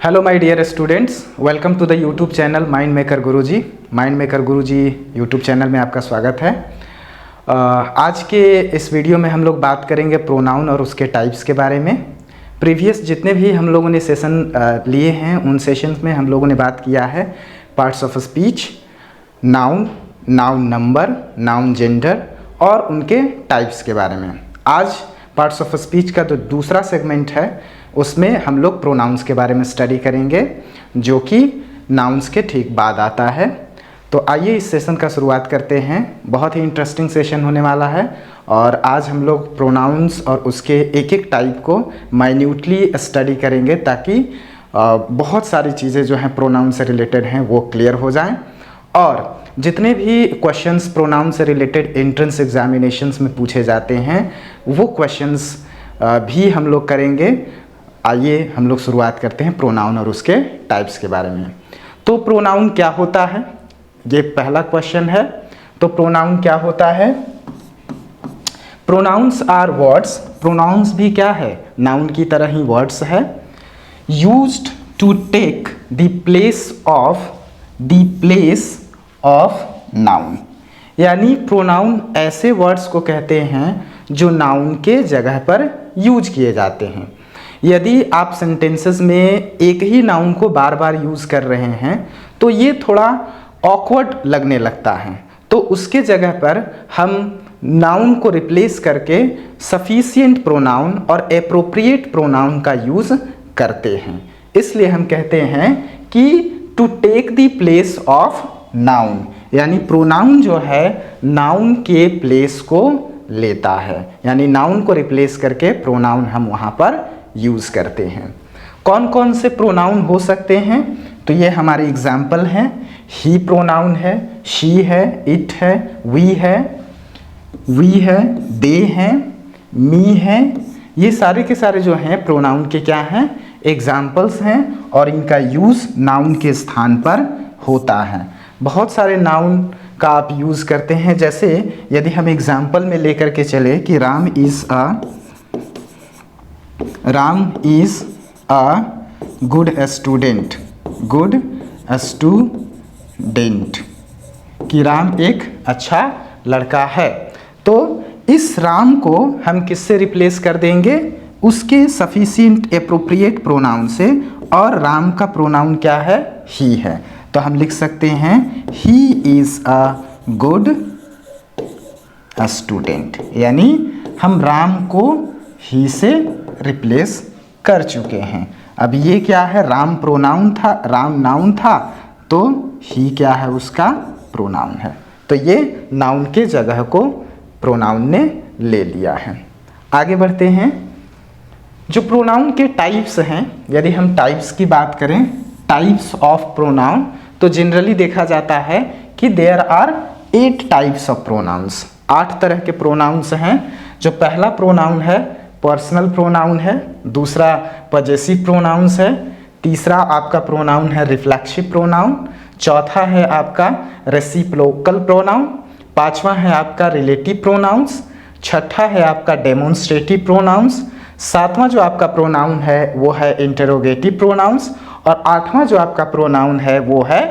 Hello my dear students, welcome to the YouTube channel Mind Maker Guruji. Mind Maker Guruji YouTube channel में आपका स्वागत है। आज के इस वीडियो में हम लोग बात करेंगे प्रोनाउन और उसके टाइप्स के बारे में। प्रीवियस जितने भी हम लोगों ने सेशन लिए हैं उन सेशंस में हम लोगों ने बात किया है parts of speech, noun, noun number, noun gender और उनके टाइप्स के बारे में। आज पार्ट्स ऑफ स्पीच का जो दूसरा सेगमेंट है उसमें हम लोग प्रोनाउंस के बारे में स्टडी करेंगे, जो कि नाउन्स के ठीक बाद आता है। तो आइए इस सेशन का शुरुआत करते हैं। बहुत ही इंटरेस्टिंग सेशन होने वाला है और आज हम लोग प्रोनाउंस और उसके एक एक टाइप को माइन्यूटली स्टडी करेंगे ताकि बहुत सारी चीज़ें जो हैं प्रोनाउन से रिलेटेड हैं वो क्लियर हो जाएं। और जितने भी क्वेश्चंस प्रोनाउन से रिलेटेड एंट्रेंस एग्जामिनेशंस में पूछे जाते हैं वो क्वेश्चंस भी हम लोग करेंगे। आइए हम लोग शुरुआत करते हैं प्रोनाउन और उसके टाइप्स के बारे में। तो प्रोनाउन क्या होता है, ये पहला क्वेश्चन है। तो प्रोनाउन क्या होता है? Pronouns are words. प्रोनाउंस भी क्या है? नाउन की तरह ही वर्ड्स है। Used to take the place of noun. यानी प्रोनाउन ऐसे वर्ड्स को कहते हैं जो नाउन के जगह पर यूज किए जाते हैं। यदि आप सेंटेंसेस में एक ही नाउन को बार बार यूज़ कर रहे हैं तो ये थोड़ा ऑकवर्ड लगने लगता है, तो उसके जगह पर हम नाउन को रिप्लेस करके सफिशिएंट प्रोनाउन और एप्रोप्रिएट प्रोनाउन का यूज़ करते हैं। इसलिए हम कहते हैं कि to take the place of noun, यानी प्रोनाउन जो है नाउन के प्लेस को लेता है, यानी नाउन को रिप्लेस करके प्रोनाउन हम वहाँ पर यूज़ करते हैं। कौन कौन से प्रोनाउन हो सकते हैं? तो ये हमारे एग्जाम्पल हैं। ही प्रोनाउन है, शी है, इट है, वी है, दे हैं, मी है। ये सारे के सारे जो हैं प्रोनाउन के क्या हैं? एग्जाम्पल्स हैं और इनका यूज़ नाउन के स्थान पर होता है। बहुत सारे नाउन का आप यूज़ करते हैं। जैसे यदि हम एग्जाम्पल में लेकर के चले कि Ram is a good student, कि राम एक अच्छा लड़का है। तो इस राम को हम किससे रिप्लेस कर देंगे? उसके सफिशिएंट एप्रोप्रिएट प्रोनाउन से, और राम का प्रोनाउन क्या है? ही है। तो हम लिख सकते हैं he is a good student, यानी हम राम को ही से रिप्लेस कर चुके हैं। अब ये क्या है? राम प्रोनाउन था, राम नाउन था, तो ही क्या है? उसका प्रोनाउन है। तो ये नाउन के जगह को प्रोनाउन ने ले लिया है। आगे बढ़ते हैं। जो प्रोनाउन के टाइप्स हैं, यदि हम टाइप्स की बात करें, टाइप्स ऑफ प्रोनाउन, तो जनरली देखा जाता है कि there are 8 types of pronouns. 8 तरह के प्रोनाउंस हैं। जो पहला प्रोनाउन है पर्सनल प्रोनाउन है, दूसरा पजेसिव प्रोनाउंस है, तीसरा आपका प्रोनाउन है रिफ्लेक्सिव प्रोनाउन, चौथा है आपका रेसिप्रोकल प्रोनाउन, पांचवा है आपका रिलेटिव प्रोनाउंस, छठा है आपका डेमोन्स्ट्रेटिव प्रोनाउंस, सातवां जो आपका प्रोनाउन है वो है इंटरोगेटिव प्रोनाउंस, और आठवां जो आपका प्रोनाउन है वो है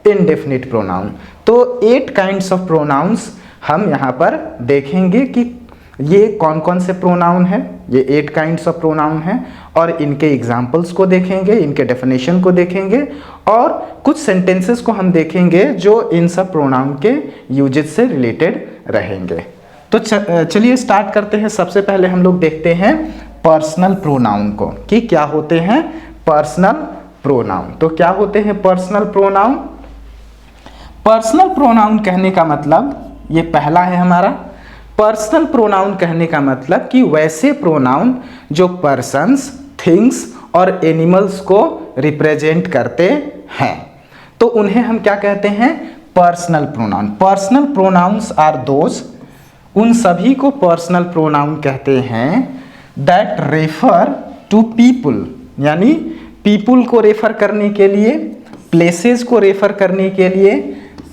इंडेफिनिट प्रोनाउन। तो 8 काइंड्स ऑफ प्रोनाउंस हम यहाँ पर देखेंगे कि ये कौन कौन से प्रोनाउन हैं। ये 8 काइंड्स ऑफ प्रोनाउन हैं और इनके एग्जाम्पल्स को देखेंगे, इनके डेफिनेशन को देखेंगे और कुछ सेंटेंसेस को हम देखेंगे जो इन सब प्रोनाउन के यूजेज से रिलेटेड रहेंगे। तो चलिए स्टार्ट करते हैं। सबसे पहले हम लोग देखते हैं पर्सनल प्रोनाउन को कि क्या होते हैं पर्सनल प्रोनाउन। तो क्या होते हैं पर्सनल प्रोनाउन? पर्सनल प्रोनाउन कहने का मतलब, ये पहला है हमारा, पर्सनल प्रोनाउन कहने का मतलब कि वैसे प्रोनाउन जो पर्सन्स, थिंग्स और एनिमल्स को रिप्रेजेंट करते हैं, तो उन्हें हम क्या कहते हैं? Personal pronoun. Personal pronouns are those, उन सभी को पर्सनल प्रोनाउन कहते हैं दैट रेफर टू पीपुल, यानी पीपुल को रेफर करने के लिए, प्लेसेस को रेफर करने के लिए,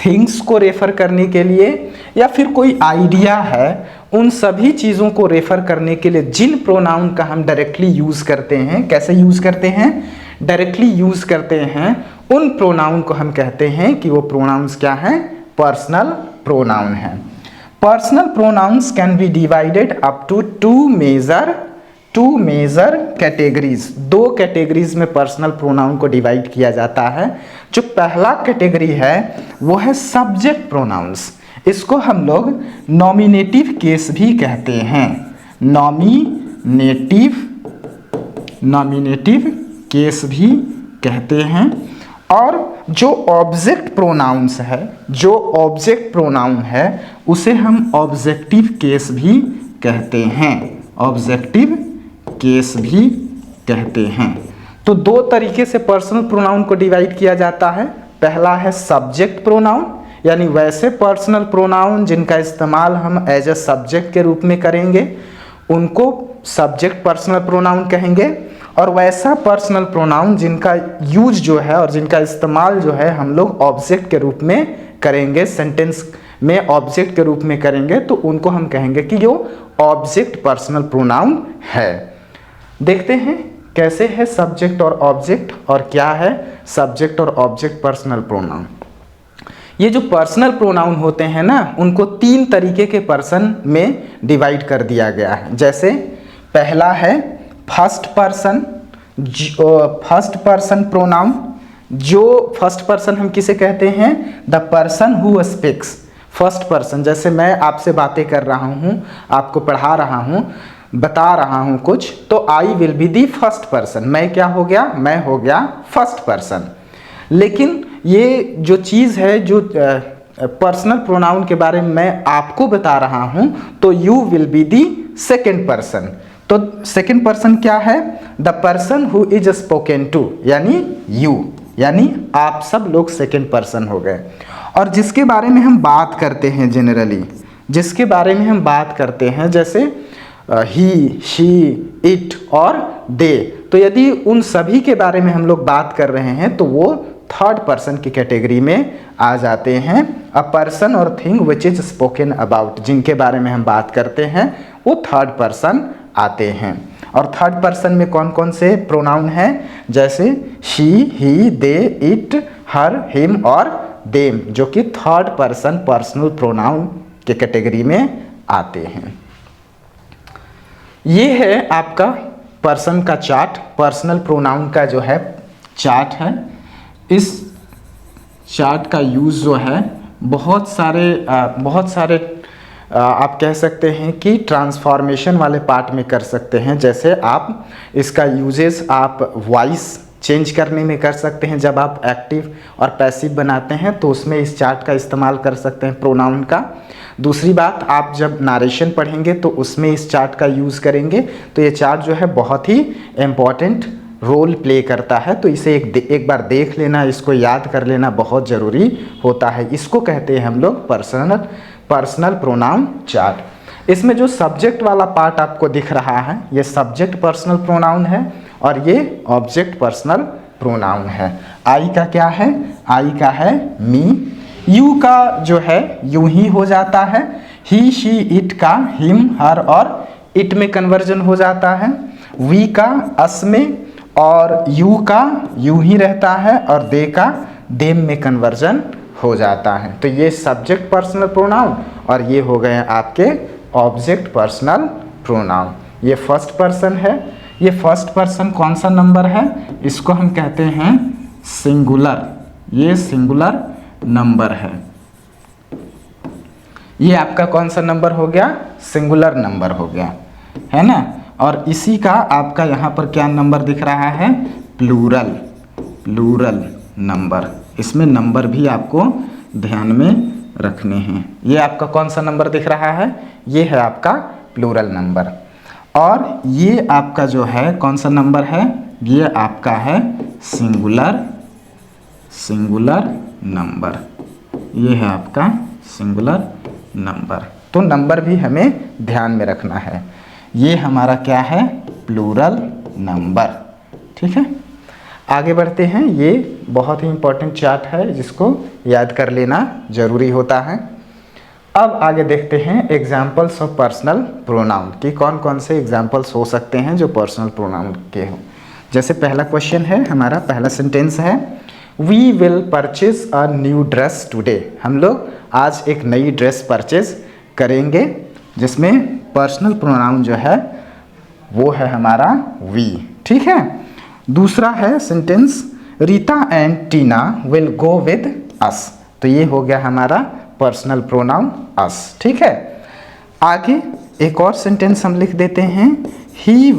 थिंग्स को रेफर करने के लिए, या फिर कोई आइडिया है उन सभी चीज़ों को रेफर करने के लिए जिन प्रोनाउन का हम डायरेक्टली यूज़ करते हैं, कैसे यूज़ करते हैं, डायरेक्टली यूज़ करते हैं, उन प्रोनाउन को हम कहते हैं कि वो प्रोनाउंस क्या हैं, पर्सनल प्रोनाउन हैं। Personal pronouns can be divided up to two major categories. दो कैटेगरीज में पर्सनल प्रोनाउन को डिवाइड किया जाता है। जो पहला कैटेगरी है वो है सब्जेक्ट प्रोनाउंस। इसको हम लोग नॉमिनेटिव केस भी कहते हैं, नॉमिनेटिव केस भी कहते हैं। और जो ऑब्जेक्ट प्रोनाउंस है, जो ऑब्जेक्ट प्रोनाउन है उसे हम ऑब्जेक्टिव केस भी कहते हैं, ऑब्जेक्टिव केस भी कहते हैं। तो दो तरीके से पर्सनल प्रोनाउन को डिवाइड किया जाता है। पहला है सब्जेक्ट प्रोनाउन, यानी वैसे पर्सनल प्रोनाउन जिनका इस्तेमाल हम एज ए सब्जेक्ट के रूप में करेंगे उनको सब्जेक्ट पर्सनल प्रोनाउन कहेंगे। और वैसा पर्सनल प्रोनाउन जिनका यूज जो है और जिनका इस्तेमाल जो है हम लोग ऑब्जेक्ट के रूप में करेंगे, सेंटेंस में ऑब्जेक्ट के रूप में करेंगे, तो उनको हम कहेंगे कि यो ऑब्जेक्ट पर्सनल प्रोनाउन है। देखते हैं कैसे है सब्जेक्ट और ऑब्जेक्ट, और क्या है सब्जेक्ट और ऑब्जेक्ट पर्सनल प्रोनाउन। ये जो पर्सनल प्रोनाउन होते हैं ना, उनको तीन तरीके के पर्सन में डिवाइड कर दिया गया है। जैसे पहला है फर्स्ट पर्सन प्रोनाउन। जो फर्स्ट पर्सन हम किसे कहते हैं, the person who speaks. First person, जैसे मैं आपसे बातें कर रहा हूँ, आपको पढ़ा रहा हूँ, बता रहा हूँ कुछ, तो I will be the first person. मैं क्या हो गया, मैं हो गया फर्स्ट पर्सन। लेकिन ये जो चीज़ है, जो पर्सनल प्रोनाउन के बारे में मैं आपको बता रहा हूँ, तो you will be the second person. तो सेकेंड पर्सन क्या है, the person who is spoken to, यानी यू, यानी आप सब लोग सेकेंड पर्सन हो गए। और जिसके बारे में हम बात करते हैं जनरली, जिसके बारे में हम बात करते हैं, जैसे ही, शी, इट और दे, तो यदि उन सभी के बारे में हम लोग बात कर रहे हैं तो वो थर्ड पर्सन की कैटेगरी में आ जाते हैं। अ पर्सन और thing which is spoken about, जिनके बारे में हम बात करते हैं वो थर्ड पर्सन आते हैं। और थर्ड पर्सन में कौन कौन से प्रोनाउन हैं, जैसे she, he, they, it, her, him और देम, जो कि थर्ड पर्सन पर्सनल प्रोनाउन के कैटेगरी में आते हैं। ये है आपका पर्सन का चार्ट, पर्सनल प्रोनाउन का जो है चार्ट है। इस चार्ट का यूज़ जो है बहुत सारे आप कह सकते हैं कि ट्रांसफॉर्मेशन वाले पार्ट में कर सकते हैं। जैसे आप इसका यूजेस आप वॉइस चेंज करने में कर सकते हैं। जब आप एक्टिव और पैसिव बनाते हैं तो उसमें इस चार्ट का इस्तेमाल कर सकते हैं प्रोनाउन का। दूसरी बात, आप जब नारेशन पढ़ेंगे तो उसमें इस चार्ट का यूज़ करेंगे। तो ये चार्ट जो है बहुत ही इम्पॉर्टेंट रोल प्ले करता है। तो इसे एक बार देख लेना, इसको याद कर लेना बहुत ज़रूरी होता है। इसको कहते हैं हम लोग पर्सनल प्रोनाउन चार्ट। इसमें जो सब्जेक्ट वाला पार्ट आपको दिख रहा है, ये सब्जेक्ट पर्सनल प्रोनाउन है और ये ऑब्जेक्ट पर्सनल प्रोनाउन है। आई का क्या है, आई का है मी। यू का जो है यूं ही हो जाता है। ही, शी, इट का हिम, हर और इट में कन्वर्जन हो जाता है। वी का अस में, और यू का यूं ही रहता है, और दे का देम में कन्वर्जन हो जाता है। तो ये सब्जेक्ट पर्सनल प्रोनाउन और ये हो गए आपके ऑब्जेक्ट पर्सनल प्रोनाउन। ये फर्स्ट पर्सन है। ये फर्स्ट पर्सन कौन सा नंबर है, इसको हम कहते हैं सिंगुलर। ये सिंगुलर नंबर है। ये आपका कौन सा नंबर हो गया, सिंगुलर नंबर हो गया, है ना। और इसी का आपका यहाँ पर क्या नंबर दिख रहा है, प्लूरल नंबर। इसमें नंबर भी आपको ध्यान में रखने हैं। ये आपका कौन सा नंबर दिख रहा है, ये है आपका प्लूरल नंबर। और ये आपका जो है कौन सा नंबर है, ये आपका है सिंगुलर नंबर। ये है आपका सिंगुलर नंबर। तो नंबर भी हमें ध्यान में रखना है। ये हमारा क्या है, प्लूरल नंबर। ठीक है, आगे बढ़ते हैं। ये बहुत ही इम्पोर्टेंट चार्ट है जिसको याद कर लेना ज़रूरी होता है। अब आगे देखते हैं एग्जाम्पल्स ऑफ पर्सनल प्रोनाउन कि कौन कौन से एग्जाम्पल्स हो सकते हैं जो पर्सनल प्रोनाउन के हो। जैसे पहला क्वेश्चन है हमारा, पहला सेंटेंस है we will purchase a new dress today. हम लोग आज एक नई ड्रेस परचेज करेंगे, जिसमें पर्सनल प्रोनाउन जो है वो है हमारा वी। ठीक है। दूसरा है sentence Rita and Tina will go with us. तो ये हो गया हमारा पर्सनल प्रोनाउन अस। ठीक है। आगे एक और सेंटेंस हम लिख देते हैं he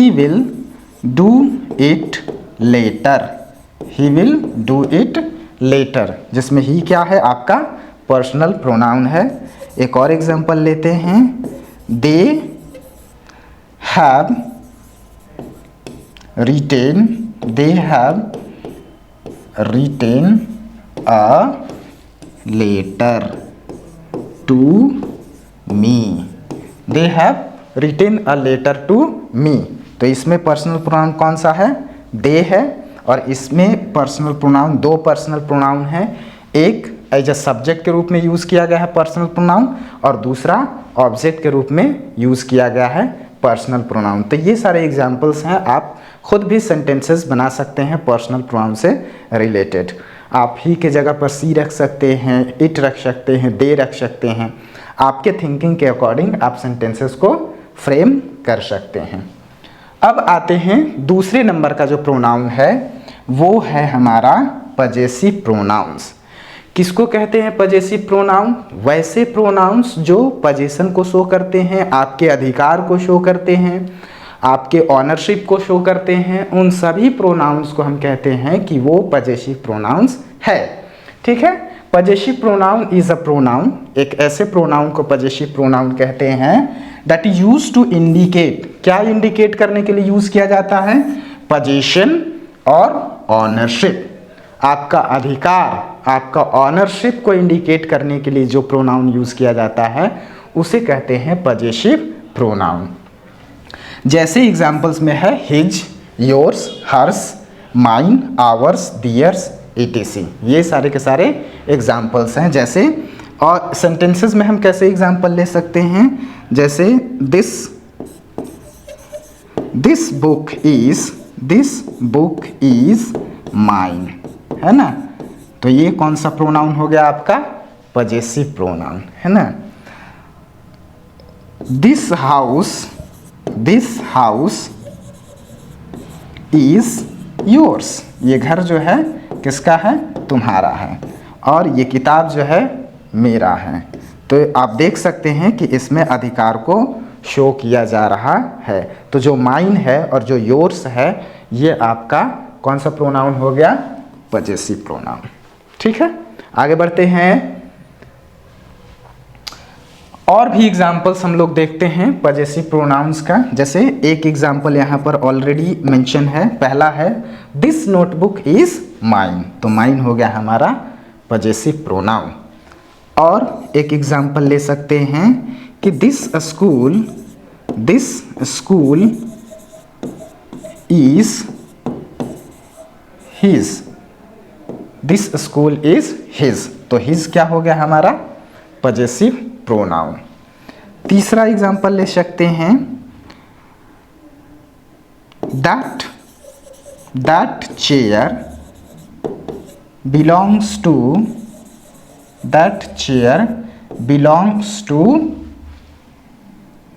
will do it later. He will do it later, जिसमें ही क्या है आपका पर्सनल प्रोनाउन है। एक और एग्जांपल लेते हैं they have written a letter to me. They have written a letter to me. तो इसमें पर्सनल प्रोनाउन कौन सा है? दे है। और इसमें पर्सनल प्रोनाउन, दो पर्सनल प्रोनाउन है। एक एज अ सब्जेक्ट के रूप में यूज़ किया गया है पर्सनल प्रोनाउन, और दूसरा ऑब्जेक्ट के रूप में यूज़ किया गया है पर्सनल प्रोनाउन। तो ये सारे एग्जाम्पल्स हैं, आप खुद भी सेंटेंसेस बना सकते हैं पर्सनल प्रोनाउन से रिलेटेड। आप ही के जगह पर सी रख सकते हैं, इट रख सकते हैं, दे रख सकते हैं। आपके थिंकिंग के अकॉर्डिंग आप सेंटेंसेस को फ्रेम कर सकते हैं। अब आते हैं दूसरे नंबर का जो प्रोनाउन है वो है हमारा पजेसिव प्रोनाउंस। किसको कहते हैं पजेसिव प्रोनाउन? वैसे प्रोनाउंस जो पोजीशन को शो करते हैं, आपके अधिकार को शो करते हैं, आपके ऑनरशिप को शो करते हैं। उन सभी प्रोनाउंस को हम कहते हैं कि वो पजेसिव प्रोनाउंस है। ठीक है। Possessive pronoun is a pronoun, एक ऐसे प्रोनाउन को पजेसिव प्रोनाउन कहते हैं that is used to indicate. क्या इंडिकेट करने के लिए यूज किया जाता है? पोजीशन और ऑनरशिप। आपका अधिकार, आपका ऑनरशिप को इंडिकेट करने के लिए जो प्रोनाउन यूज किया जाता है उसे कहते हैं पजेसिव प्रोनाउन। जैसे एग्जाम्पल्स में है his, yours, hers, mine, ours, theirs, etc। ये सारे के सारे एग्जाम्पल्स हैं। जैसे और सेंटेंसेस में हम कैसे एग्जाम्पल ले सकते हैं? जैसे दिस बुक इज माइन, है ना। तो ये कौन सा प्रोनाउन हो गया आपका? पजेसिव प्रोनाउन, है ना। This house is yours. ये घर जो है किसका है? तुम्हारा है। और ये किताब जो है मेरा है। तो आप देख सकते हैं कि इसमें अधिकार को शो किया जा रहा है। तो जो माइन है और जो योर्स है ये आपका कौन सा प्रोनाउन हो गया? Possessive pronoun. ठीक है। आगे बढ़ते हैं। और भी एग्जाम्पल्स हम लोग देखते हैं पजेसिव प्रोनाउंस का। जैसे एक एग्जाम्पल यहाँ पर ऑलरेडी मेंशन है, पहला है दिस नोटबुक इज माइन। तो माइन हो गया हमारा पजेसिव प्रोनाउन। और एक एग्जाम्पल ले सकते हैं कि this school is his. This school is his. तो हिज क्या हो गया हमारा? Possessive pronoun. तीसरा एग्जाम्पल ले सकते हैं that chair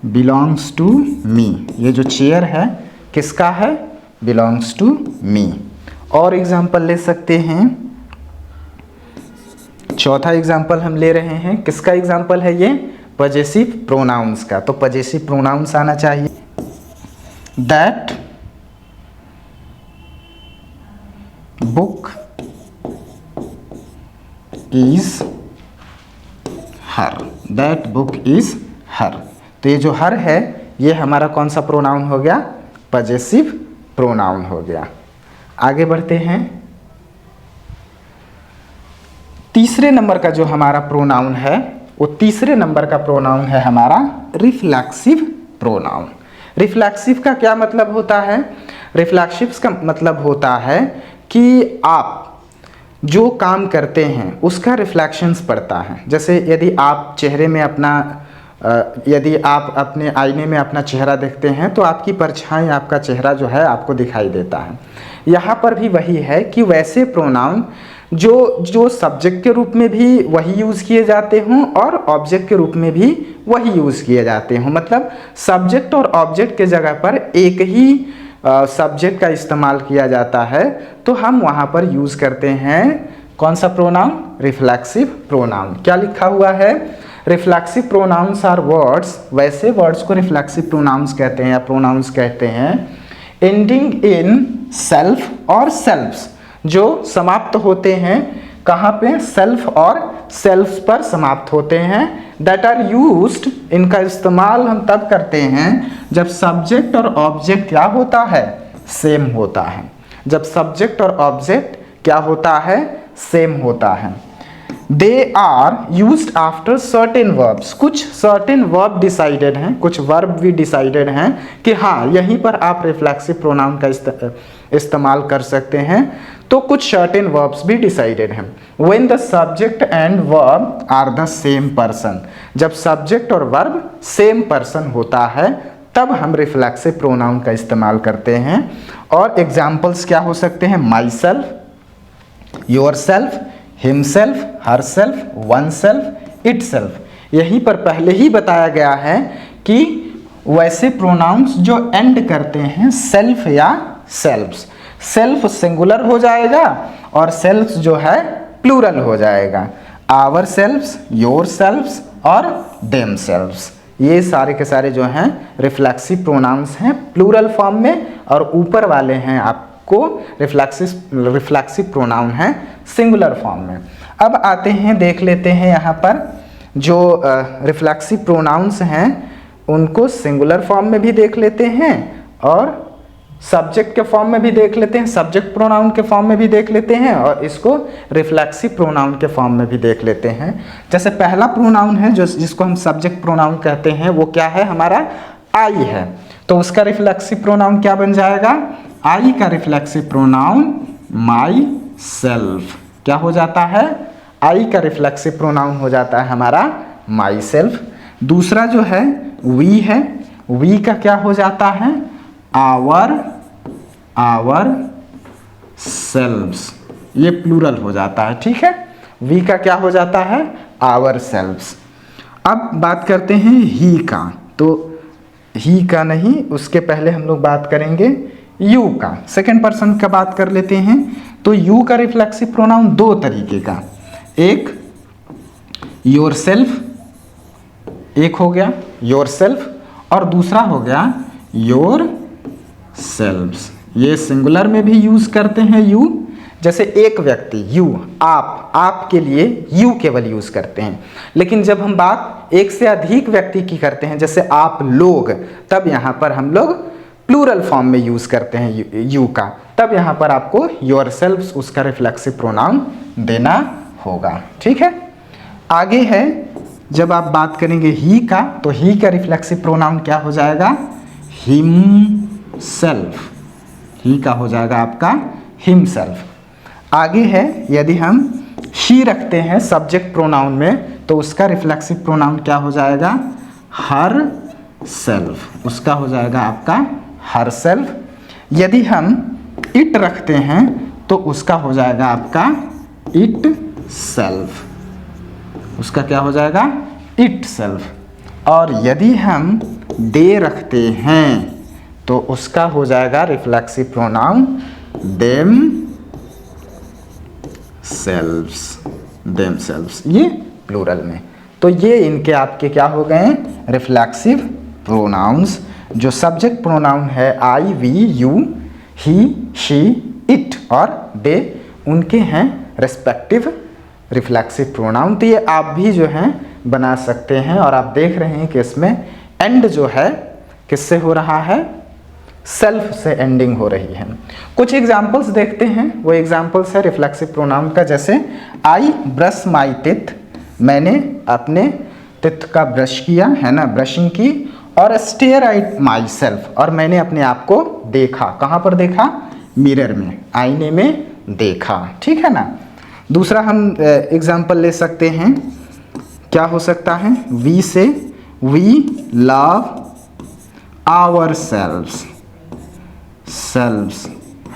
belongs to me. ये जो चेयर है किसका है? Belongs to me. और एग्जाम्पल ले सकते हैं, चौथा एग्जाम्पल हम ले रहे हैं, किसका एग्जाम्पल है ये? पजेसिव प्रोनाउंस का। तो पजेसिव प्रोनाउंस आना चाहिए that book is her. That book is her. तो ये जो हर है ये हमारा कौन सा प्रोनाउन हो गया? पजेसिव प्रोनाउन हो गया। आगे बढ़ते हैं। तीसरे नंबर का जो हमारा प्रोनाउन है वो तीसरे नंबर का प्रोनाउन है हमारा रिफ्लेक्सिव प्रोनाउन। रिफ्लेक्सिव का क्या मतलब होता है? रिफ्लेक्सिव का मतलब होता है कि आप जो काम करते हैं उसका रिफ्लेक्शंस पड़ता है। जैसे यदि आप चेहरे में अपना यदि आप अपने आईने में अपना चेहरा देखते हैं तो आपकी परछाई, आपका चेहरा जो है आपको दिखाई देता है। यहाँ पर भी वही है कि वैसे प्रोनाउन जो सब्जेक्ट के रूप में भी वही यूज़ किए जाते हों और ऑब्जेक्ट के रूप में भी वही यूज़ किए जाते हों। मतलब सब्जेक्ट और ऑब्जेक्ट के जगह पर एक ही सब्जेक्ट का इस्तेमाल किया जाता है तो हम वहाँ पर यूज़ करते हैं कौन सा प्रोनाउन? Reflexive pronoun. क्या लिखा हुआ है? रिफ्लेक्सिव प्रोनाउंस आर वर्ड्स, वैसे वर्ड्स को रिफ्लेक्सिव प्रोनाउंस कहते हैं या प्रोनाउंस कहते हैं, एंडिंग इन सेल्फ और सेल्फ्स, जो समाप्त होते हैं कहाँ पे? सेल्फ और सेल्फ्स पर समाप्त होते हैं। दैट आर यूज्ड, इनका इस्तेमाल हम तब करते हैं जब सब्जेक्ट और ऑब्जेक्ट क्या होता है? सेम होता है। जब सब्जेक्ट और ऑब्जेक्ट क्या होता है? सेम होता है। They are used after certain verbs, कुछ सर्टेन वर्ब डिसाइडेड हैं, कुछ वर्ब भी डिसाइडेड हैं कि हाँ यहीं पर आप रिफ्लेक्सिव प्रोनाउन का इस्तेमाल कर सकते हैं, तो कुछ सर्टेन वर्ब्स भी डिसाइडेड हैं। When the subject and verb are the same person, जब सब्जेक्ट और वर्ब सेम पर्सन होता है तब हम रिफ्लेक्सिव प्रोनाउन का इस्तेमाल करते हैं। और एग्जाम्पल्स क्या हो सकते हैं? My self, your self, himself, herself, oneself, itself. यहीं पर पहले ही बताया गया है कि वैसे प्रोनाउंस जो एंड करते हैं सेल्फ या सेल्फ्स, सेल्फ सिंगुलर हो जाएगा और सेल्फ्स जो है प्लूरल हो जाएगा। आवर सेल्फ्स, योर सेल्फ्स और देम सेल्फ्स, ये सारे के सारे जो हैं रिफ्लेक्सिव प्रोनाउंस हैं प्लूरल फॉर्म में, और ऊपर वाले हैं आपको रिफ्लेक्सिव प्रोनाउन है सिंगुलर फॉर्म में। अब आते हैं, देख लेते हैं यहाँ पर जो रिफ्लेक्सिव प्रोनाउंस हैं उनको सिंगुलर फॉर्म में भी देख लेते हैं और सब्जेक्ट के फॉर्म में भी देख लेते हैं, सब्जेक्ट प्रोनाउन के फॉर्म में भी देख लेते हैं और इसको रिफ्लेक्सिव प्रोनाउन के फॉर्म में भी देख लेते हैं। जैसे पहला प्रोनाउन है जो जिसको हम सब्जेक्ट प्रोनाउन कहते हैं वो क्या है? हमारा आई है, तो उसका रिफ्लेक्सिव प्रोनाउन क्या बन जाएगा? आई का रिफ्लेक्सिव प्रोनाउन माई सेल्फ क्या हो जाता है? आई का रिफ्लेक्सिव प्रोनाउन हो जाता है हमारा माई सेल्फ। दूसरा जो है वी है, वी का क्या हो जाता है? आवर सेल्व्स, ये प्लूरल हो जाता है, ठीक है। वी का क्या हो जाता है? Ourselves. अब बात करते हैं ही का, तो ही का नहीं, उसके पहले हम लोग बात करेंगे यू का, सेकेंड पर्सन का बात कर लेते हैं। तो यू का रिफ्लेक्सिव प्रोनाउन दो तरीके का, एक योर सेल्फ, एक हो गया योर सेल्फ और दूसरा हो गया योर सेल्व्स। ये सिंगुलर में भी यूज करते हैं यू, जैसे एक व्यक्ति यू, आप के लिए यू केवल यूज करते हैं। लेकिन जब हम बात एक से अधिक व्यक्ति की करते हैं, जैसे आप लोग, तब यहाँ पर हम लोग प्लूरल फॉर्म में यूज करते हैं यू का, तब यहाँ पर आपको योर सेल्व्स उसका रिफ्लेक्सिव प्रोनाउन देना होगा, ठीक है। आगे है, जब आप बात करेंगे ही का, तो ही का रिफ्लेक्सिव प्रोनाउन क्या हो जाएगा? हिम सेल्फ, ही का हो जाएगा आपका हिम सेल्फ। आगे है, यदि हम शी रखते हैं सब्जेक्ट प्रोनाउन में, तो उसका रिफ्लेक्सिव प्रोनाउन क्या हो जाएगा? हर सेल्फ, उसका हो जाएगा आपका हर सेल्फ। यदि हम इट रखते हैं तो उसका हो जाएगा आपका इट सेल्फ, उसका क्या हो जाएगा? It self. और यदि हम दे रखते हैं तो उसका हो जाएगा reflexive pronoun themselves, themselves, ये प्लूरल में। तो ये इनके आपके क्या हो गए? Reflexive pronouns. जो सब्जेक्ट प्रोनाउन है I, we, you, he, she, it और दे, उनके हैं रेस्पेक्टिव रिफ्लेक्सिव प्रोनाउन। तो ये आप भी जो हैं बना सकते हैं। और आप देख रहे हैं कि इसमें एंड जो है किससे हो रहा है? सेल्फ से एंडिंग हो रही है। कुछ एग्जाम्पल्स देखते हैं, वो एग्जाम्पल्स है रिफ्लेक्सिव प्रोनाउन का। जैसे आई ब्रश माई टिथ, मैंने अपने टिथ का ब्रश किया है ना, ब्रशिंग की। और स्टेयर एट माई सेल्फ, और मैंने अपने आप को देखा, कहाँ पर देखा? मिरर में, आईने में देखा, ठीक है ना। दूसरा हम एग्जाम्पल ले सकते हैं, क्या हो सकता है, वी से वी लव आवर सेल्व्स,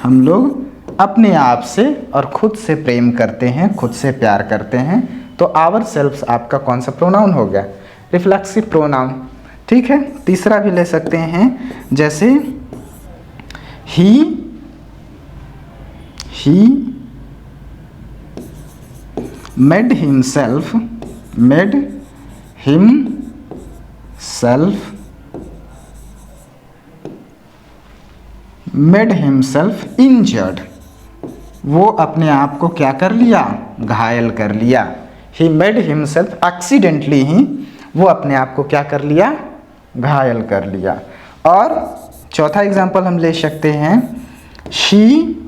हम लोग अपने आप से और खुद से प्रेम करते हैं, खुद से प्यार करते हैं। तो आवर सेल्व्स आपका कौन सा प्रोनाउन हो गया, रिफ्लेक्सिव प्रोनाउन। ठीक है, तीसरा भी ले सकते हैं, जैसे ही मेड हिमसेल्फ इंजर्ड, वो अपने आप को क्या कर लिया, घायल कर लिया। ही मेड हिमसेल्फ एक्सीडेंटली ही वो अपने आप को क्या कर लिया, घायल कर लिया। और चौथा एग्जाम्पल हम ले सकते हैं, शी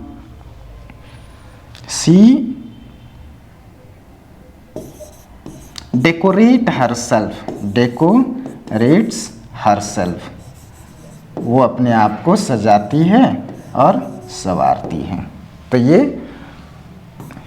डेकोरेट्स हरसेल्फ, वो अपने आप को सजाती है और संवारती है। तो ये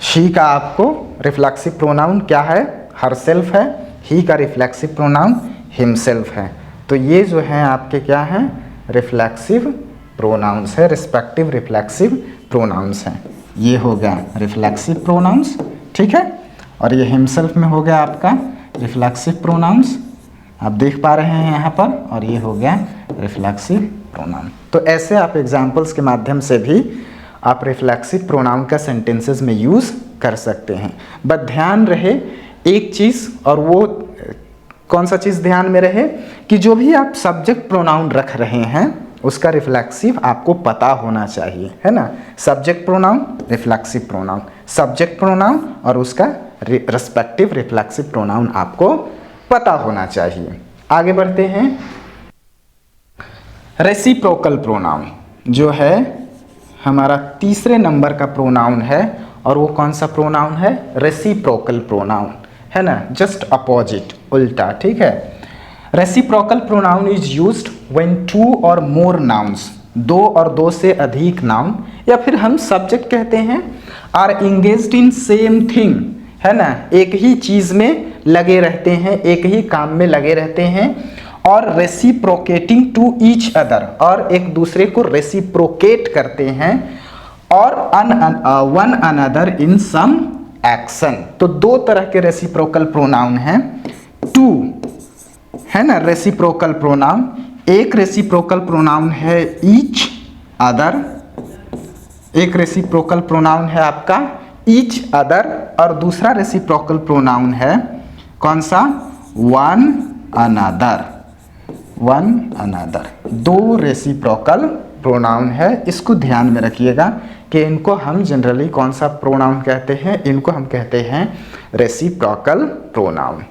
शी का आपको रिफ्लेक्सिव प्रोनाउन क्या है, हरसेल्फ है, ही का रिफ्लेक्सिव प्रोनाउन हिमसेल्फ है। तो ये जो है आपके क्या हैं, रिफ्लेक्सिव प्रोनाउंस है, रिस्पेक्टिव रिफ्लेक्सिव प्रोनाउंस हैं। ये हो गया रिफ्लेक्सिव प्रोनाउंस, ठीक है। और ये हिमसेल्फ में हो गया आपका रिफ्लेक्सिव प्रोनाउंस, आप देख पा रहे हैं यहाँ पर, और ये हो गया रिफ्लेक्सिव प्रोनाउन। तो ऐसे आप एग्जाम्पल्स के माध्यम से भी आप रिफ्लेक्सिव प्रोनाउन का सेंटेंसेस में यूज़ कर सकते हैं। बस ध्यान रहे एक चीज़, और वो कौन सा चीज़ ध्यान में रहे कि जो भी आप सब्जेक्ट प्रोनाउन रख रहे हैं उसका रिफ्लेक्सिव आपको पता होना चाहिए, है ना। Subject pronoun, reflexive pronoun, subject pronoun और उसका रिस्पेक्टिव रिफ्लेक्सिव प्रोनाउन आपको पता होना चाहिए। आगे बढ़ते हैं, रेसिप्रोकल प्रोनाउन जो है हमारा तीसरे नंबर का प्रोनाउन है, और वो कौन सा प्रोनाउन है, रेसिप्रोकल प्रोनाउन, है ना, जस्ट अपोजिट, उल्टा, ठीक है। Reciprocal pronoun is used when two और मोर नाउन्स, दो और दो से अधिक नाउन, या फिर हम सब्जेक्ट कहते हैं, are engaged in same thing, है ना, एक ही चीज़ में लगे रहते हैं, एक ही काम में लगे रहते हैं, और रेसिप्रोकेटिंग टू ईच अदर, और एक दूसरे को रेसिप्रोकेट करते हैं, और one another in some action. तो दो तरह के रेसिप्रोकल प्रोनाउन हैं, टू, है ना, रेसिप्रोकल प्रोनाउन, एक रेसिप्रोकल प्रोनाउन है ईच अदर, एक रेसिप्रोकल प्रोनाउन है आपका ईच अदर, और दूसरा रेसिप्रोकल प्रोनाउन है कौन सा, वन अनदर, वन अनदर। दो रेसिप्रोकल प्रोनाउन है, इसको ध्यान में रखिएगा कि इनको हम जनरली कौन सा प्रोनाउन कहते हैं, इनको हम कहते हैं रेसिप्रोकल प्रोनाउन।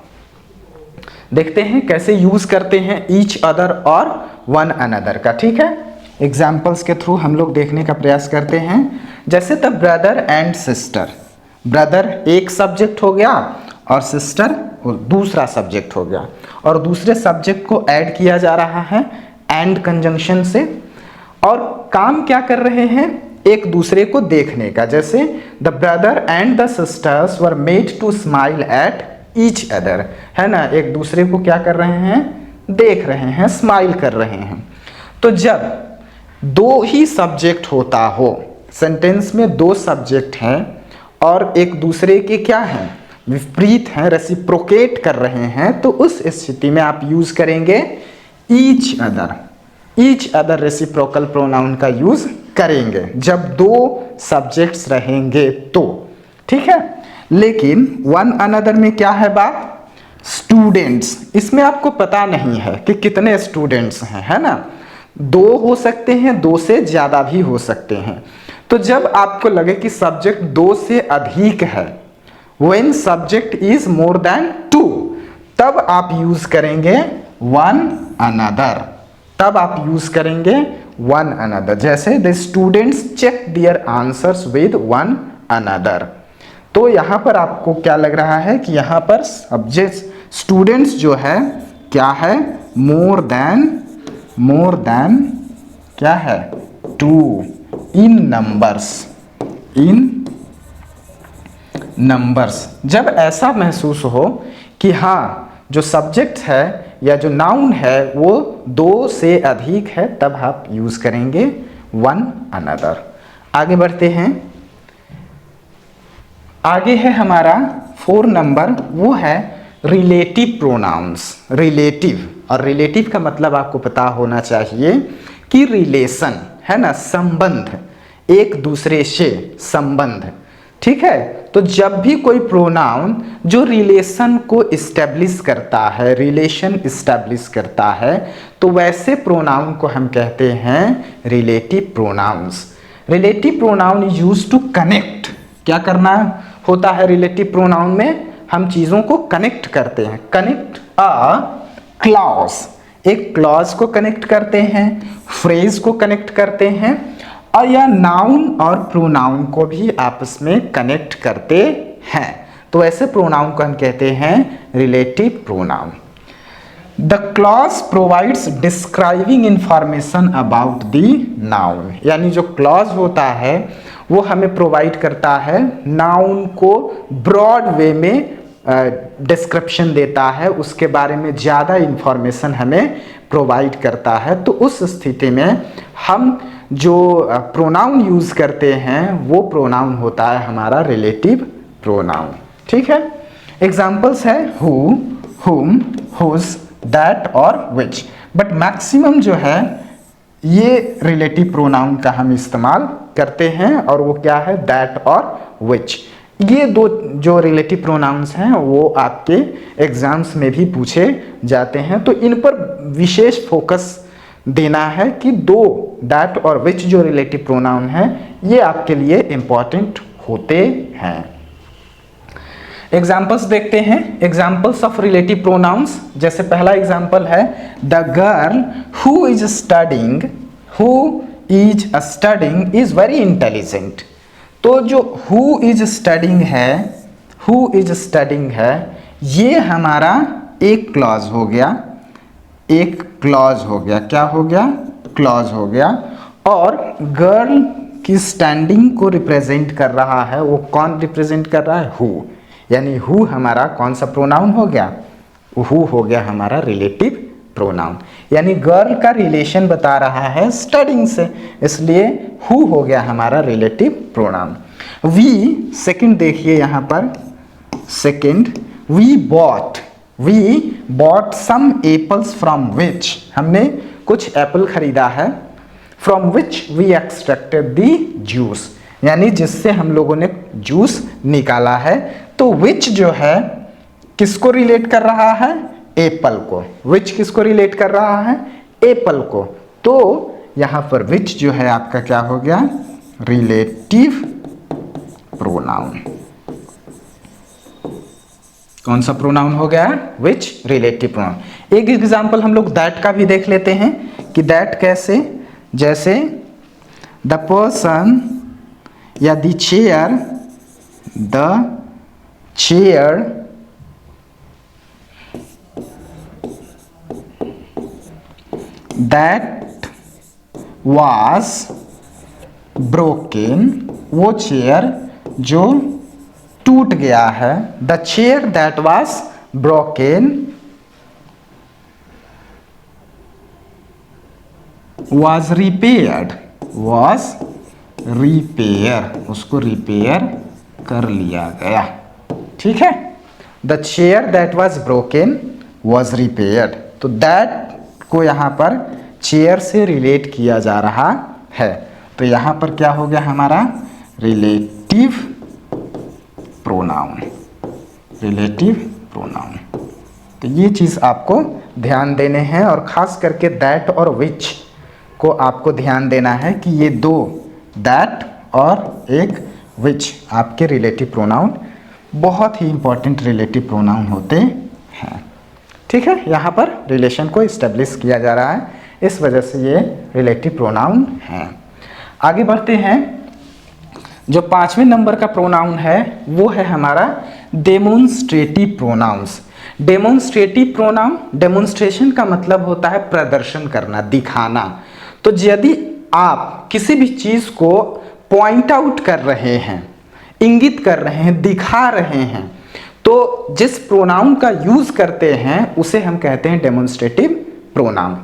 देखते हैं कैसे यूज करते हैं ईच अदर और वन अनदर का, ठीक है। एग्जाम्पल्स के थ्रू हम लोग देखने का प्रयास करते हैं। जैसे the brother and sister, brother एक सब्जेक्ट हो गया और सिस्टर दूसरा सब्जेक्ट हो गया, और दूसरे सब्जेक्ट को ऐड किया जा रहा है एंड कंजंक्शन से, और काम क्या कर रहे हैं, एक दूसरे को देखने का। जैसे the brother and the sisters were made to smile at each other, है ना, एक दूसरे को क्या कर रहे हैं, देख रहे हैं, स्माइल कर रहे हैं। तो जब दो ही सब्जेक्ट होता हो, सेंटेंस में दो सब्जेक्ट हैं और एक दूसरे के क्या हैं, विपरीत हैं, रेसिप्रोकेट कर रहे हैं, तो उस स्थिति में आप यूज करेंगे each other, each other reciprocal pronoun का यूज करेंगे जब दो सब्जेक्ट्स रहेंगे तो, ठीक है। लेकिन वन अनदर में क्या है बात, स्टूडेंट्स, इसमें आपको पता नहीं है कि कितने स्टूडेंट्स हैं, है ना, दो हो सकते हैं, दो से ज्यादा भी हो सकते हैं। तो जब आपको लगे कि सब्जेक्ट दो से अधिक है, when subject is more than two, तब आप यूज करेंगे वन अनदर, तब आप यूज करेंगे वन अनदर। जैसे the students check their answers with one another. तो यहाँ पर आपको क्या लग रहा है कि यहाँ पर सब्जेक्ट स्टूडेंट्स जो है क्या है, मोर देन क्या है, two in numbers, in numbers. जब ऐसा महसूस हो कि हाँ जो सब्जेक्ट है या जो नाउन है वो 2 से अधिक है, तब आप यूज़ करेंगे वन अनदर। आगे बढ़ते हैं। आगे है हमारा 4 नंबर, वो है रिलेटिव प्रोनाउंस। रिलेटिव, और रिलेटिव का मतलब आपको पता होना चाहिए कि रिलेशन है ना, संबंध, एक दूसरे से संबंध। ठीक है, तो जब भी कोई प्रोनाउन जो रिलेशन को इस्टेब्लिश करता है, रिलेशन इस्टेब्लिश करता है, तो वैसे प्रोनाउन को हम कहते हैं relative pronouns. Relative pronoun is used to connect. क्या करना होता है रिलेटिव प्रोनाउन में? हम चीज़ों को कनेक्ट करते हैं। कनेक्ट अ क्लॉज, एक क्लॉज को कनेक्ट करते हैं, फ्रेज को कनेक्ट करते हैं, और या नाउन और प्रोनाउन को भी आपस में कनेक्ट करते हैं। तो ऐसे प्रोनाउन को हम कहते हैं relative pronoun. The clause provides describing information about the noun, यानी जो क्लॉज होता है वो हमें प्रोवाइड करता है नाउन को ब्रॉड वे में डिस्क्रिप्शन देता है, उसके बारे में ज़्यादा इंफॉर्मेशन हमें प्रोवाइड करता है। तो उस स्थिति में हम जो प्रोनाउन यूज़ करते हैं वो प्रोनाउन होता है हमारा रिलेटिव प्रोनाउन। ठीक है, एग्जाम्पल्स है हु, हुम, हुज, दैट और विच। बट मैक्सिमम जो है ये रिलेटिव प्रोनाउन का हम इस्तेमाल करते हैं, और वो क्या है? दैट और विच। ये 2 जो रिलेटिव प्रोनाउंस हैं वो आपके एग्जाम्स में भी पूछे जाते हैं, तो इन पर विशेष फोकस देना है कि 2 दैट और विच जो रिलेटिव प्रोनाउन है ये आपके लिए इंपॉर्टेंट होते हैं। एग्जाम्पल्स देखते हैं। एग्जाम्पल्स ऑफ रिलेटिव प्रोनाउंस, जैसे पहला एग्जाम्पल है the girl who is studying is very intelligent. तो जो हु इज स्टडिंग है ये हमारा एक क्लॉज हो गया, एक क्लॉज हो गया। क्या हो गया? क्लॉज हो गया। और गर्ल की स्टैंडिंग को रिप्रेजेंट कर रहा है, वो कौन रिप्रेजेंट कर रहा है? हु, यानी हु हमारा कौन सा प्रोनाउन हो गया? हु हो गया हमारा रिलेटिव प्रोनाउन, यानी गर्ल का रिलेशन बता रहा है स्टडिंग से, इसलिए हु हो गया हमारा रिलेटिव प्रोनाउन। वी, सेकंड देखिए यहाँ पर, second we bought some apples from which, हमने कुछ एप्पल खरीदा है, from which we extracted the juice, यानी जिससे हम लोगों ने जूस निकाला है। तो विच जो है किसको रिलेट कर रहा है? एप्पल को। विच किसको रिलेट कर रहा है? एप्पल को। तो यहाँ पर विच जो है आपका क्या हो गया? Relative pronoun. कौन सा प्रोनाउन हो गया? विच, रिलेटिव प्रोनाउन। एक एग्जांपल हम लोग दैट का भी देख लेते हैं कि दैट कैसे, जैसे द पर्सन या the chair that was broken, वो चेयर जो टूट गया है। The chair that was broken was repaired, उसको रिपेयर कर लिया गया। ठीक है, the chair that was broken was repaired। तो दैट को यहाँ पर चेयर से रिलेट किया जा रहा है, तो यहाँ पर क्या हो गया हमारा? Relative pronoun, relative pronoun. तो ये चीज़ आपको ध्यान देने हैं, और ख़ास करके दैट और विच को आपको ध्यान देना है कि ये 2 दैट और एक विच आपके रिलेटिव प्रोनाउन बहुत ही इंपॉर्टेंट रिलेटिव प्रोनाउन होते हैं। ठीक है, यहाँ पर रिलेशन को इस्टेब्लिश किया जा रहा है, इस वजह से ये रिलेटिव प्रोनाउन हैं। आगे बढ़ते हैं। जो 5वें नंबर का प्रोनाउन है वो है हमारा demonstrative pronouns. Demonstrative pronoun, demonstration का मतलब होता है प्रदर्शन करना, दिखाना। तो यदि आप किसी भी चीज़ को पॉइंट आउट कर रहे हैं, इंगित कर रहे हैं, दिखा रहे हैं, तो जिस प्रोनाउन का यूज करते हैं उसे हम कहते हैं डेमोन्स्ट्रेटिव प्रोनाउन।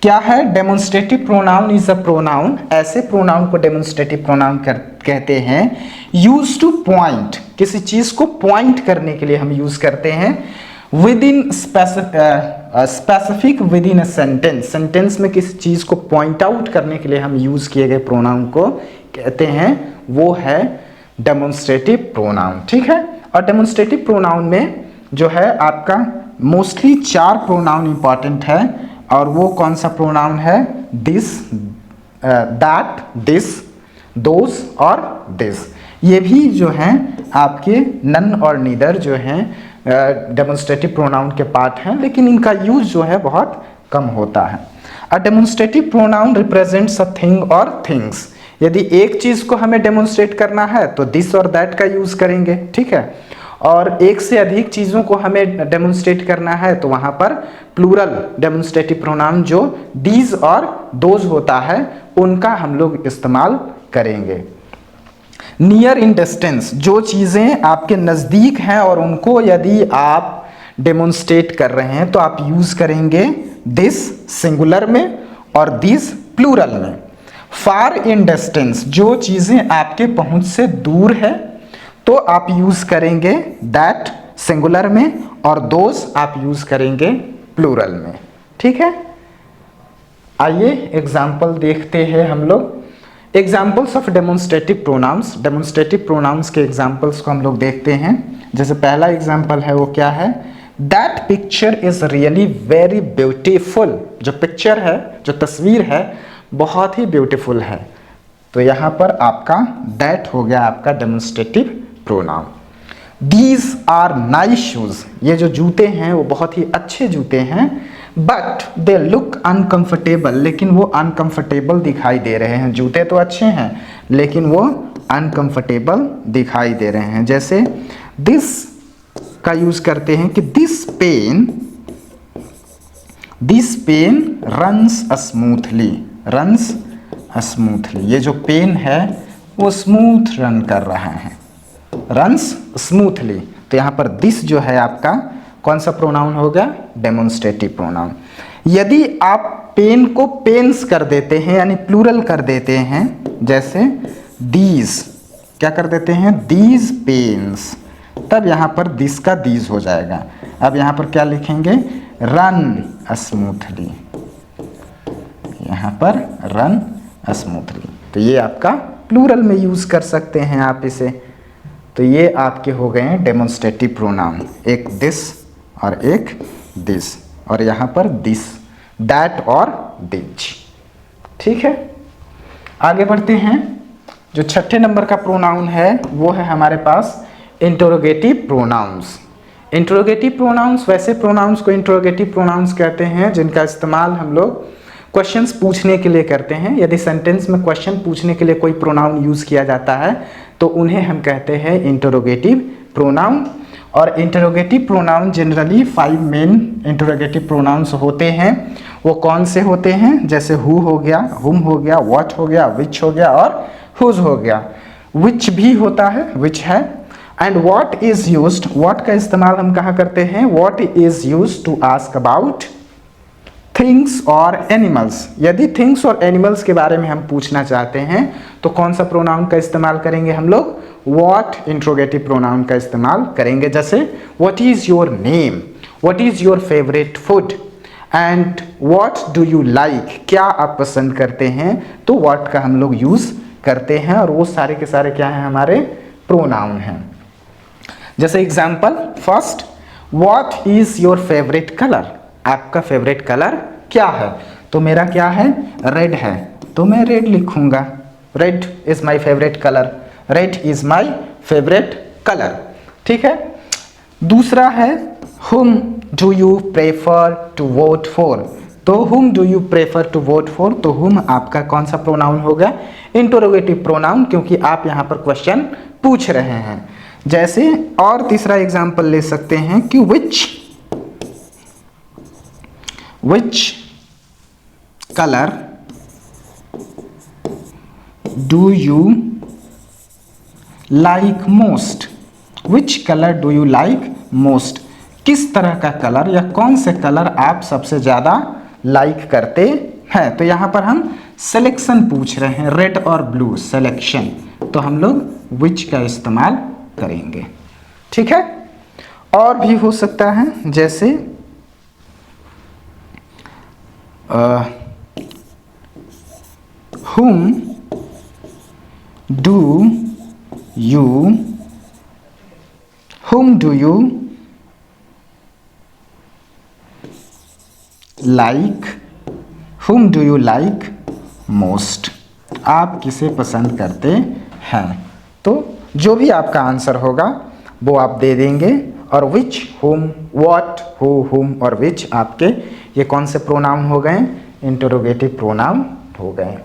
क्या है demonstrative pronoun? Is a pronoun, ऐसे प्रोनाउन को डेमोन्स्ट्रेटिव प्रोनाउन कहते हैं यूज टू पॉइंट, किसी चीज को पॉइंट करने के लिए हम यूज करते हैं with in specific with in a sentence, sentence में किसी चीज को पॉइंट आउट करने के लिए हम यूज किए गए प्रोनाउन को कहते हैं, वो है डेमोन्स्ट्रेटिव प्रोनाउन। ठीक है, और डेमोन्स्ट्रेटिव प्रोनाउन में जो है आपका मोस्टली 4 प्रोनाउन इंपॉर्टेंट है, और वो कौन सा प्रोनाउन है? दिस, दैट, दिस, दोस और दिस। ये भी जो हैं आपके नन और नीदर जो हैं डेमोन्स्ट्रेटिव प्रोनाउन के पार्ट हैं, लेकिन इनका यूज जो है बहुत कम होता है। A demonstrative pronoun represents a thing और थिंग्स। यदि एक चीज को हमें डेमोन्स्ट्रेट करना है तो दिस और दैट का यूज करेंगे, ठीक है, और एक से अधिक चीजों को हमें डेमोन्स्ट्रेट करना है तो वहां पर प्लूरल डेमोन्स्ट्रेटिव प्रोनाउन जो दीज और दोज होता है उनका हम लोग इस्तेमाल करेंगे। नियर इन डिस्टेंस, जो चीजें आपके नजदीक हैं और उनको यदि आप डेमोन्स्ट्रेट कर रहे हैं तो आप यूज करेंगे दिस सिंगुलर में और दिस प्लूरल में। फार इन डिस्टेंस, जो चीजें आपके पहुंच से दूर है तो आप यूज करेंगे दैट सिंगुलर में, और दोज आप यूज करेंगे प्लूरल में। ठीक है, आइए एग्जाम्पल देखते हैं हम लोग। Examples of demonstrative pronouns, demonstrative pronouns के एग्जाम्पल्स को हम लोग देखते हैं। जैसे पहला एग्जाम्पल है वो क्या है? That picture is really very beautiful. जो पिक्चर है, जो तस्वीर है, बहुत ही ब्यूटीफुल है। तो यहाँ पर आपका दैट हो गया आपका demonstrative pronoun. These are nice shoes, ये जो जूते हैं वो बहुत ही अच्छे जूते हैं। बट दे लुक अनकंफर्टेबल, लेकिन वो अनकंफर्टेबल दिखाई दे रहे हैं। जूते तो अच्छे हैं लेकिन वो अनकंफर्टेबल दिखाई दे रहे हैं। जैसे दिस का यूज करते हैं कि this pen runs smoothly, runs smoothly, ये जो पेन है वो स्मूथ रन कर रहा है, रन्स स्मूथली। तो यहाँ पर दिस जो है आपका कौन सा प्रोनाउन होगा? Demonstrative pronoun. यदि आप पेन को पेन्स कर देते हैं यानी प्लूरल कर देते हैं, जैसे दीज, क्या कर देते हैं? दीज पेन्स, तब यहाँ पर दिस का दीज हो जाएगा। अब यहाँ पर क्या लिखेंगे? रन स्मूथली, यहाँ पर रन स्मूथली। तो ये आपका प्लूरल में यूज कर सकते हैं आप इसे। तो ये आपके हो गए हैं डेमोन्स्ट्रेटिव प्रोनाउन, एक दिस और एक दिस, और यहाँ पर दिस, दैट और दिच। ठीक है, आगे बढ़ते हैं। जो 6ठे नंबर का प्रोनाउन है वो है हमारे पास इंटरोगेटिव प्रोनाउंस। इंटरोगेटिव प्रोनाउंस, वैसे प्रोनाउंस को इंटरोगेटिव प्रोनाउंस कहते हैं जिनका इस्तेमाल हम लोग क्वेश्चंस पूछने के लिए करते हैं। यदि सेंटेंस में क्वेश्चन पूछने के लिए कोई प्रोनाउन यूज किया जाता है तो उन्हें हम कहते हैं इंटरोगेटिव प्रोनाउन। और interrogative pronoun generally 5 main interrogative pronouns होते हैं। वो कौन से होते हैं? जैसे हु हो गया, हुम हो गया, व्हाट हो गया, विच हो गया और हुज हो गया। विच भी होता है, विच है। And what is used, what का इस्तेमाल हम कहाँ करते हैं? What is used to ask about things और एनिमल्स। यदि थिंग्स और एनिमल्स के बारे में हम पूछना चाहते हैं तो कौन सा प्रोनाउन का इस्तेमाल करेंगे हम लोग? व्हाट इंट्रोगेटिव प्रोनाउन का इस्तेमाल करेंगे। जैसे what is your name, what is your favourite food, and what do you like, क्या आप पसंद करते हैं, तो व्हाट का हम लोग यूज करते हैं। और वो सारे के सारे क्या हैं? हमारे प्रोनाउन हैं। जैसे example first, what is your favourite colour, आपका फेवरेट कलर क्या है? तो मेरा क्या है? रेड है, तो मैं रेड लिखूंगा। Red is my favourite colour, red is my favourite colour. ठीक है, दूसरा है whom do you prefer to vote for, तो whom do you prefer to vote for, तो whom आपका कौन सा प्रोनाउन होगा? इंटरोगेटिव प्रोनाउन, क्योंकि आप यहाँ पर क्वेश्चन पूछ रहे हैं। जैसे और तीसरा एग्जाम्पल ले सकते हैं कि which color do you like most, which colour do you like most, किस तरह का कलर या कौन से कलर आप सबसे ज़्यादा लाइक करते हैं। तो यहाँ पर हम सिलेक्शन पूछ रहे हैं, रेड और ब्लू सिलेक्शन, तो हम लोग विच का इस्तेमाल करेंगे। ठीक है, और भी हो सकता है जैसे whom do you like, whom do you like most, आप किसे पसंद करते हैं। तो जो भी आपका आंसर होगा वो आप दे देंगे, और which, whom, what, who, whom और which आपके ये कौन से प्रोनाउन हो गए, इंटरोगेटिव प्रोनाउन हो गए।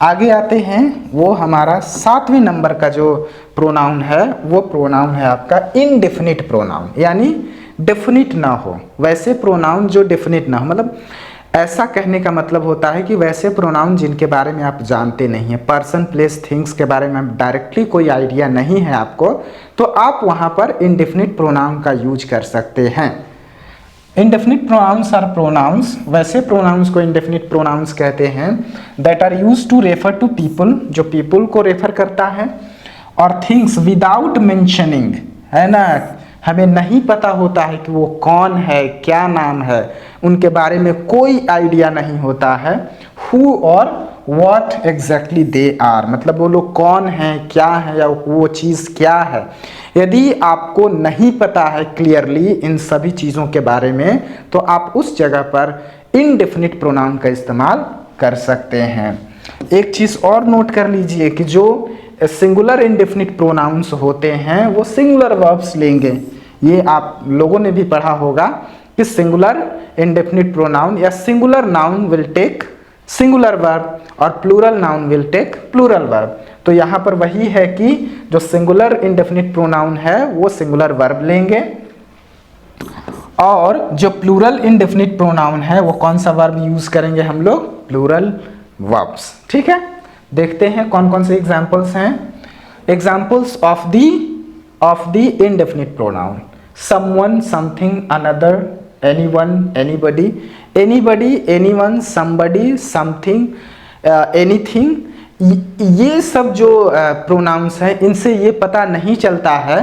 आगे आते हैं, वो हमारा 7वें नंबर का जो प्रोनाउन है वो प्रोनाउन है आपका इनडेफिनिट प्रोनाउन, यानी डेफिनिट ना हो। वैसे प्रोनाउन जो डेफिनिट ना हो, मतलब ऐसा कहने का मतलब होता है कि वैसे प्रोनाउन जिनके बारे में आप जानते नहीं हैं, पर्सन, प्लेस, थिंग्स के बारे में डायरेक्टली कोई आइडिया नहीं है आपको, तो आप वहाँ पर इनडेफिनिट प्रोनाउन का यूज कर सकते हैं। इंडेफिनिट प्रोनाउंस आर प्रोनाउंस, वैसे प्रोनाउंस को इंडेफिनिट प्रोनाउंस कहते हैं that are use to refer to people, जो पीपल को रेफर करता है, और थिंग्स विदाउट मेंशनिंग, है ना, हमें नहीं पता होता है कि वो कौन है, क्या नाम है, उनके बारे में कोई आइडिया नहीं होता है। हु और व्हाट एग्जैक्टली दे आर, मतलब वो लोग कौन हैं, क्या है, या वो चीज़ क्या है। यदि आपको नहीं पता है क्लियरली इन सभी चीज़ों के बारे में, तो आप उस जगह पर इनडेफिनिट प्रोनाउन का इस्तेमाल कर सकते हैं। एक चीज़ और नोट कर लीजिए कि जो सिंगुलर इनडेफिनिट प्रोनाउंस होते हैं वो सिंगुलर वर्ब्स लेंगे। ये आप लोगों ने भी पढ़ा होगा कि सिंगुलर इनडेफिनिट प्रोनाउन या singular noun will take singular verb और plural noun will take plural verb. तो यहाँ पर वही है कि जो सिंगुलर इनडेफिनिट प्रोनाउन है वो सिंगुलर वर्ब लेंगे, और जो प्लूरल इनडेफिनिट प्रोनाउन है वो कौन सा वर्ब यूज करेंगे हम लोग, प्लूरल वर्ब्स। ठीक है, देखते हैं कौन कौन से एग्जाम्पल्स हैं। Examples of the indefinite pronoun, someone, something, another, anyone, anybody, anybody, anyone, somebody, something, anything. ये सब जो प्रोनाउंस हैं इनसे ये पता नहीं चलता है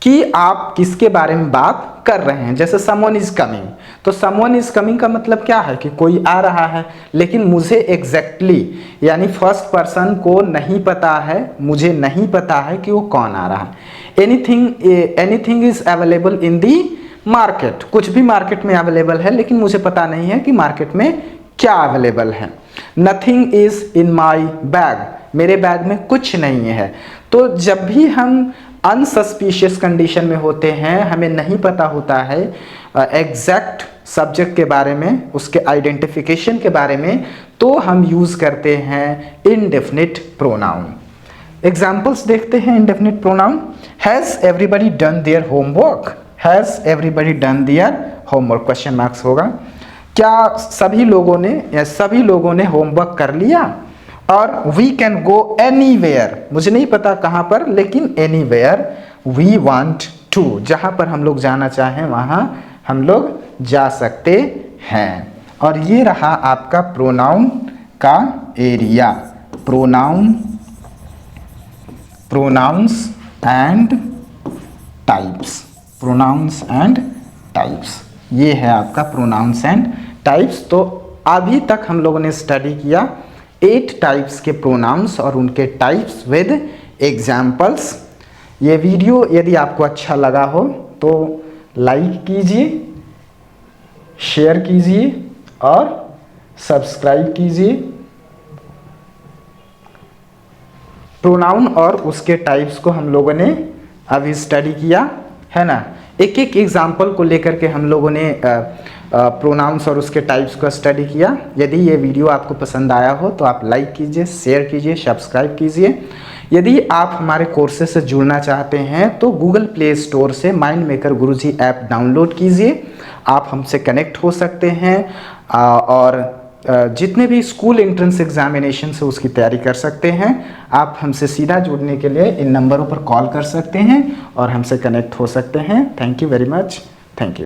कि आप किसके बारे में बात कर रहे हैं। जैसे समवन इज कमिंग, तो समवन इज कमिंग का मतलब क्या है कि कोई आ रहा है, लेकिन मुझे एग्जैक्टली यानी फर्स्ट पर्सन को नहीं पता है, मुझे नहीं पता है कि वो कौन आ रहा है। Anything is available in the market, कुछ भी मार्केट में अवेलेबल है लेकिन मुझे पता नहीं है कि मार्केट में क्या अवेलेबल है। Nothing is in my bag, मेरे बैग में कुछ नहीं है। तो जब भी हम अनसस्पिशियस कंडीशन में होते हैं, हमें नहीं पता होता है एग्जैक्ट सब्जेक्ट के बारे में, उसके आइडेंटिफिकेशन के बारे में, तो हम यूज करते हैं इनडेफिनिट प्रोनाउन। एग्जाम्पल्स देखते हैं indefinite pronoun. Has everybody done their homework, has everybody done their homework, question marks होगा। क्या सभी लोगों ने होमवर्क कर लिया। और वी कैन गो एनीवेयर, मुझे नहीं पता कहाँ पर, लेकिन एनीवेयर वी वांट टू, जहाँ पर हम लोग जाना चाहें वहाँ हम लोग जा सकते हैं। और ये रहा आपका प्रोनाउन का area, pronouns and types, pronouns and types, ये है आपका प्रोनाउंस एंड टाइप्स। तो अभी तक हम लोगों ने स्टडी किया 8 टाइप्स के प्रोनाउंस और उनके टाइप्स विद एग्जाम्पल्स। ये वीडियो यदि आपको अच्छा लगा हो तो लाइक कीजिए, शेयर कीजिए और सब्सक्राइब कीजिए। प्रोनाउन और उसके टाइप्स को हम लोगों ने अभी स्टडी किया है ना, एक एक एग्जाम्पल को लेकर के हम लोगों ने प्रोनाउंस और उसके टाइप्स को स्टडी किया। यदि ये वीडियो आपको पसंद आया हो तो आप लाइक कीजिए, शेयर कीजिए, सब्सक्राइब कीजिए। यदि आप हमारे कोर्सेज से जुड़ना चाहते हैं तो गूगल प्ले स्टोर से माइंड मेकर गुरुजी ऐप डाउनलोड कीजिए, आप हमसे कनेक्ट हो सकते हैं और जितने भी स्कूल एंट्रेंस एग्जामिनेशन से उसकी तैयारी कर सकते हैं। आप हमसे सीधा जुड़ने के लिए इन नंबरों पर कॉल कर सकते हैं और हमसे कनेक्ट हो सकते हैं। Thank you very much. Thank you.